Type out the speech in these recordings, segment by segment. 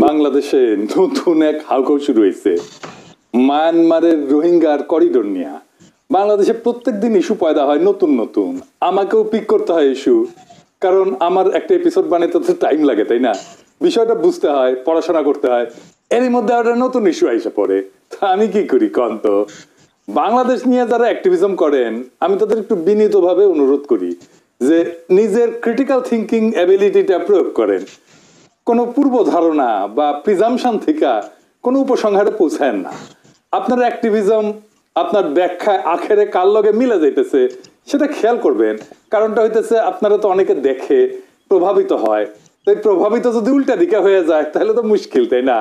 বাংলাদেশে নতুন এক হাউকাউ শুরু হয়েছে মায়ানমারের রোহিঙ্গার করিডোর নিয়ে। বাংলাদেশে প্রত্যেক দিন ইস্যু পয়দা হয় নতুন নতুন, আমাকেও পিক করতে হয় ইস্যু, কারণ আমার একটা এপিসোড বানাতে তো টাইম লাগে, তাই না? বিষয়টা বুঝতে হয়, পড়াশোনা করতে হয়, এরই মধ্যে একটা নতুন ইস্যু আইসা পড়ে। তা আমি কি করি কন্ত? বাংলাদেশ নিয়ে যারা অ্যাক্টিভিজম করেন আমি তাদের একটু বিনীতভাবে অনুরোধ করি যে নিজের ক্রিটিক্যাল থিঙ্কিং অ্যাবিলিটিটা প্রয়োগ করেন। কোনো পূর্ব ধারণা বা প্রিজামশন থেকে কোনো উপসংহারে পৌঁছায় না। আপনার অ্যাক্টিভিজম আপনার ব্যাখ্যায় আখেরে কার লগে মিলে যাইতেছে সেটা খেয়াল করবেন। কারণটা হইতেছে আপনারা তো অনেকে দেখে প্রভাবিত হয়, তাই প্রভাবিত যদি উল্টা দিকে হয়ে যায় তাহলে তো মুশকিল, তাই না?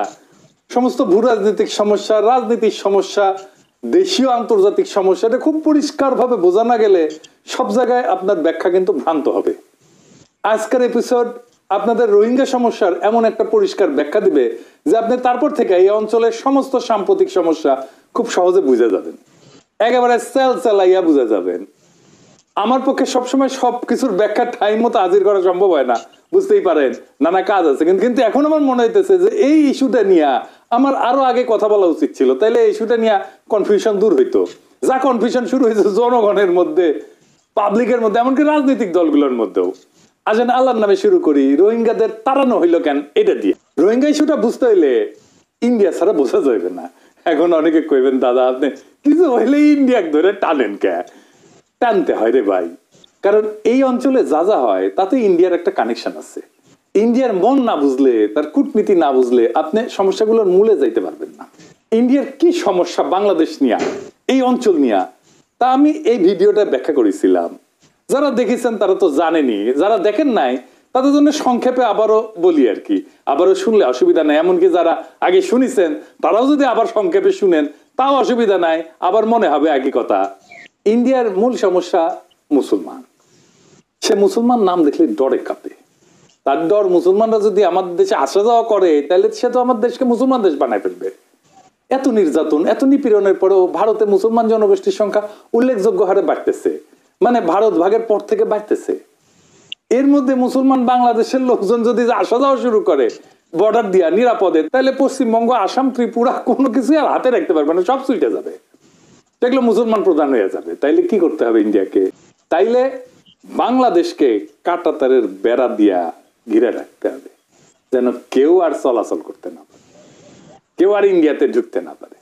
সমস্ত ভূ রাজনৈতিক সমস্যা, রাজনীতির সমস্যা, দেশীয় আন্তর্জাতিক সমস্যা, এটা খুব পরিষ্কার ভাবে বোঝা না গেলে সব জায়গায় আপনার ব্যাখ্যা কিন্তু ভ্রান্ত হবে। আজকের এপিসোড আপনাদের রোহিঙ্গা সমস্যার এমন একটা পরিষ্কার ব্যাখ্যা দিবে যে আপনি তারপর থেকে এই অঞ্চলের সমস্ত সাম্প্রতিক সমস্যা খুব সহজে বুঝে যাবেন, একেবারে সেল সেলাইয়া বুঝে যাবেন। আমার পক্ষে সবসময় সবকিছুর ব্যাখ্যা টাইম মতো হাজির করা সম্ভব হয় না, বুঝতেই পারেন, নানা কাজ আছে। কিন্তু এখন আমার মনে হইতেছে যে এই ইস্যুটা নিয়ে আমার আরো আগে কথা বলা উচিত ছিল, তাইলে এই ইস্যুটা নিয়ে কনফিউশন দূর হইতো। যা কনফিউশন শুরু হয়েছে জনগণের মধ্যে, পাবলিকের মধ্যে, এমনকি রাজনৈতিক দলগুলোর মধ্যেও। আসেন আল্লাহর নামে শুরু করি। রোহিঙ্গাদের তাড়ানো হইলো কেন এটা দিয়ে। রোহিঙ্গা ইস্যুটা বুঝতে হইলে ইন্ডিয়া ছাড়া বোঝা যাবে না। এখন অনেকে কইবেন দাদা আপনি কিছু হইলে ইন্ডিয়া ধরে টানেন কে? টানতে হয় রে ভাই, কারণ এই অঞ্চলে যা যা হয় তাতে ইন্ডিয়ার একটা কানেকশন আছে। ইন্ডিয়ার মন না বুঝলে, তার কূটনীতি না বুঝলে আপনি সমস্যাগুলোর মূলে যাইতে পারবেন না। ইন্ডিয়ার কি সমস্যা বাংলাদেশ নিয়ে, এই অঞ্চল নিয়ে, তা আমি এই ভিডিওটা ব্যাখ্যা করেছিলাম। যারা দেখেছেন তারা তো জানেনি, যারা দেখেন নাই তাদের জন্য সংক্ষেপে আবারও বলি আর কি। আবারও শুনলে অসুবিধা নাই, এমনকি যারা আগে শুনেছেন তারাও যদি আবার সংক্ষেপে শুনেন তাও অসুবিধা নাই, আবার মনে হবে একই কথা। ইন্ডিয়ার মূল সমস্যা মুসলমান। সে মুসলমান নাম দেখলে ডরে কাঁপে। তার ডর মুসলমানরা যদি আমাদের দেশে আসা যাওয়া করে তাহলে সে তো আমার দেশকে মুসলমান দেশ বানায় ফেলবে। এত নির্যাতন, এত নিপীড়নের পরেও ভারতে মুসলমান জনগোষ্ঠীর সংখ্যা উল্লেখযোগ্য হারে বাড়তেছে, মানে ভারত ভাগের পর থেকে বাড়তেছে। এর মধ্যে মুসলমান বাংলাদেশের লোকজন যদি আসা যাওয়া শুরু করে বর্ডার দিয়া নিরাপদে, তাহলে পশ্চিমবঙ্গ, আসাম, ত্রিপুরা কোনো কিছু আর হাতে রাখতে পারবে না, সব ছুটে যাবে, সেগুলো মুসলমান প্রধান হয়ে যাবে। তাইলে কি করতে হবে ইন্ডিয়াকে? তাইলে বাংলাদেশকে কাঁটাতারের বেড়া দিয়া ঘিরে রাখতে হবে, যেন কেউ আর চলাচল করতে না পারে, কেউ আর ইন্ডিয়াতে ঢুকতে না পারে।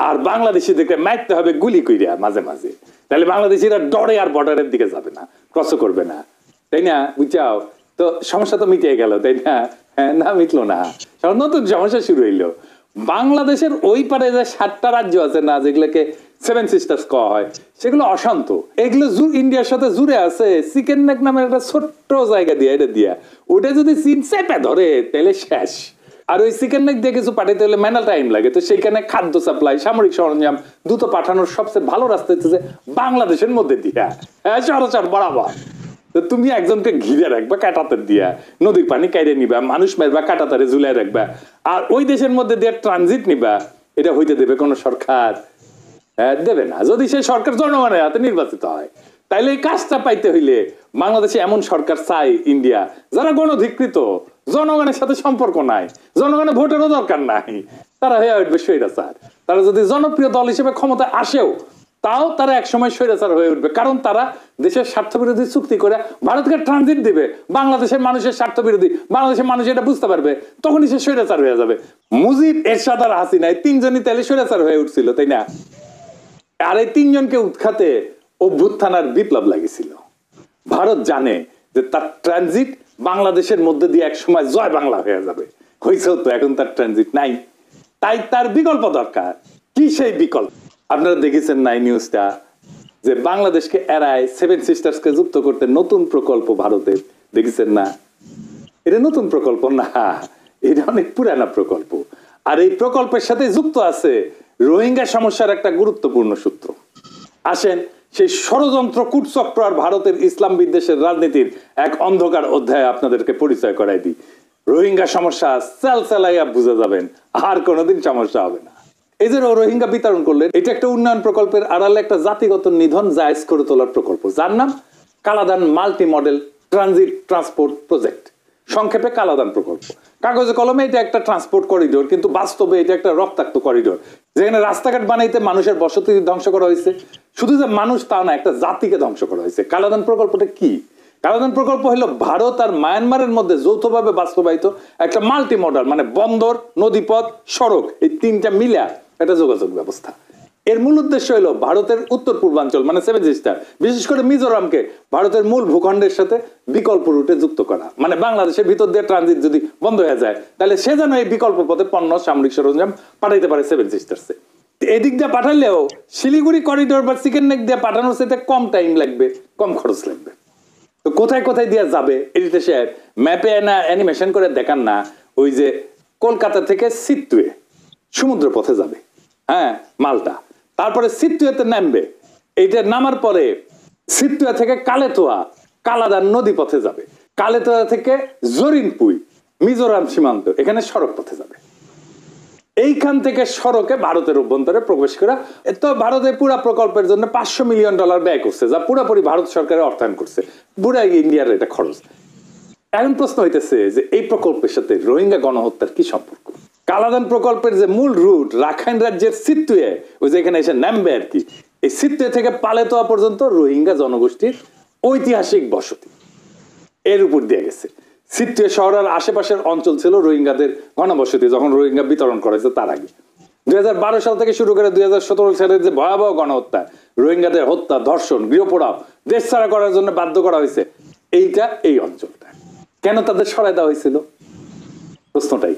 আর বাংলাদেশিদেরকে মারতে হবে গুলি কইরা মাঝে মাঝে, তাহলে বাংলাদেশিরা ডরে আর বর্ডারের দিকে যাবে না, ক্রস করবে না, তাই না? বুঝাও তো, সমস্যা তো মিটিয়ে গেল, তাই না? হ্যাঁ, না মিটলো না, নতুন সমস্যা শুরু হইলো। বাংলাদেশের ওই পারে যে 7টা রাজ্য আছে না, যেগুলোকে 7 সিস্টার্স কওয়া হয়, সেগুলো অশান্ত। এগুলো ইন্ডিয়ার সাথে জুড়ে আছে চিকেন নেক নামের একটা ছোট্ট জায়গা দিয়ে, এটা দিয়া ওটা যদি চীন চেপে ধরে তাহলে শেষ। আর ওই চিকেন নেক দিয়ে কিছু পাঠাইতে হলে মেনা টাইম লাগে, তো সেইখানে খাদ্য সাপ্লাই, সামরিক সরঞ্জাম দ্রুত পাঠানোর সবচেয়ে ভালো রাস্তা হচ্ছে বাংলাদেশের মধ্যে দিয়া, হ্যাঁ, সরাসরি বরাবর। তো তুমি একজনকে ঘিরে রাখবা কাঁটাতার দিয়া, নদীর পানি কাইরে নিবা, মানুষ মারবা, কাঁটাতারে ঝুলাই রাখবা, আর ওই দেশের মধ্যে দিয়ে ট্রানজিট নিবা। এটা হইতে দেবে কোন সরকার? দেবে না, যদি সেই সরকার জনগণের হাতে নির্বাচিত হয়। তাইলে এই কাজটা পাইতে হইলে বাংলাদেশে এমন সরকার চাই ইন্ডিয়া যারা গণধিকৃত, জনগণের সাথে সম্পর্ক নাই, জনগণের ভোটেরও দরকার নাই, তারা হয়ে উঠবে স্বৈরাচার। তারা যদি জনপ্রিয় দল হিসেবে ক্ষমতা আসেও তাও তারা একসময় স্বৈরাচার হয়ে উঠবে, কারণ তারা দেশের স্বার্থ বিরোধী চুক্তি করে ভারতকে ট্রানজিট দিবে। বাংলাদেশের মানুষের স্বার্থ বিরোধী, বাংলাদেশের মানুষ এটা বুঝতে পারবে, তখনই সে স্বৈরাচার হয়ে যাবে। মুজিব, এরশাদ আর হাসিনা, এই 3 জনই তাহলে স্বৈরাচার হয়ে উঠছিল, তাই না? আর এই 3 জনকে উৎখাতে অভ্যুত্থানের বিপ্লব লাগিয়েছিল। ভারত জানে যে তার ট্রানজিট বাংলাদেশের মধ্যে দিয়ে এক সময় জয় বাংলা হয়ে যাবে। হয়েছেও তো, এখন তার ট্রানজিট নাই, তাই তার বিকল্প দরকার। কি সেই বিকল্প? আপনারা দেখেছেন নাই নিউজটা, যে বাংলাদেশকে এড়ায় 7 সিস্টার্সকে যুক্ত করতে নতুন প্রকল্প ভারতের, দেখেছেন না? এটা নতুন প্রকল্প না, এটা অনেক পুরানা প্রকল্প। আর এই প্রকল্পের সাথে যুক্ত আছে রোহিঙ্গা সমস্যার একটা গুরুত্বপূর্ণ সূত্র। আসেন সেই ষড়যন্ত্র, কূটচক্র আর ভারতের ইসলাম বিদ্বেষের রাজনীতির এক অন্ধকার অধ্যায় আপনাদেরকে পরিচয় করাই দিই। রোহিঙ্গা সমস্যা সেলসেলাইয়া বুঝে যাবেন, আর কোনোদিন সমস্যা হবে না। এই যে রোহিঙ্গা বিতরণ করলেন, এটা একটা উন্নয়ন প্রকল্পের আড়ালে একটা জাতিগত নিধন জায়েজ করে তোলার প্রকল্প, যার নাম Kaladan multi model transit transport project. সংক্ষেপে কালাদান প্রকল্প। কাগজে কলমে এটা একটা ট্রান্সপোর্ট করিডোর, কিন্তু বাস্তবে এটা একটা রক্তাক্ত করিডোর, যেখানে রাস্তাঘাট বানাইতে মানুষের বসতি ধ্বংস করা হয়েছে। শুধু যে মানুষ তাও না, একটা জাতিকে ধ্বংস করা হয়েছে। কালাদান প্রকল্পটা কি? কালাদান প্রকল্প হলো ভারত আর মায়ানমারের মধ্যে যৌথভাবে বাস্তবায়িত একটা মাল্টি মডাল, মানে বন্দর, নদীপথ, সড়ক, এই তিনটা মিলা একটা যোগাযোগ ব্যবস্থা। এর মূল উদ্দেশ্য হলো ভারতের উত্তর পূর্বাঞ্চল মানে সেভেন সিস্টার, বিশেষ করে মিজোরামকে ভারতের মূল ভূখণ্ডের সাথে বিকল্প রুটে যুক্ত করা। মানে বাংলাদেশের ভিতর দিয়ে ট্রানজিট যদি বন্ধ হয়ে যায়, তাহলে সে যেন এই বিকল্প পথে পণ্য, সামরিক সরঞ্জাম পাঠাইতে পারে সেভেন সিস্টার্সে। এদিক দিয়ে পাঠালেও শিলিগুড়ি করিডোর বা চিকেন নেক দিয়ে পাঠানোর সাথে কম টাইম লাগবে, কম খরচ লাগবে। তো কোথায় কোথায় দিয়ে যাবে এডিটর সাহেব ম্যাপে না অ্যানিমেশন করে দেখান না? ওই যে কলকাতা থেকে সিত্তুয়ে সমুদ্র পথে যাবে, হ্যাঁ মালটা, তারপরে সিত্তুয়েতে নামবে, এইটা নামার পরে সিত্তুয়া থেকে কালেতোয়া কালাদান নদী পথে যাবে, কালেতোয়া থেকে জরিনপুই মিজোরাম সীমান্ত এখানে সড়ক পথে যাবে। এইখান থেকে সড়কে ভারতের অভ্যন্তরে প্রবেশ করা। তো ভারতের পুরা প্রকল্পের জন্য $500 মিলিয়ন ব্যয় করছে, যা পুরোপুরি ভারত সরকারের অর্থায়ন করছে, পুরা ইন্ডিয়ার এটা খরচ। এখন প্রশ্ন হইতেছে যে এই প্রকল্পের সাথে রোহিঙ্গা গণহত্যার কি সম্পর্ক? কালাদান প্রকল্পের যে মূল রুট রাখাইন রাজ্যের সিত্তুয়ে, ওই যে এখানে এসে নামবে আর কি, এই সিত্তুয়ে থেকে পালেতোয়া পর্যন্ত রোহিঙ্গা জনগোষ্ঠীর ঐতিহাসিক বসতি এর উপর দিয়ে গেছে। সিত্তুয়ে শহরের আশেপাশের অঞ্চল ছিল রোহিঙ্গাদের ঘনবসতি যখন রোহিঙ্গা বিতরণ করা হয়েছে তার আগে। 2012 সাল থেকে শুরু করে 2017 সালের যে ভয়াবহ গণহত্যা, রোহিঙ্গাদের হত্যা, ধর্ষণ, গৃহপোড়াও, দেশ ছাড়া করার জন্য বাধ্য করা হয়েছে, এইটা এই অঞ্চলটা কেন তাদের সরাই দেওয়া হয়েছিল? প্রশ্নটাই।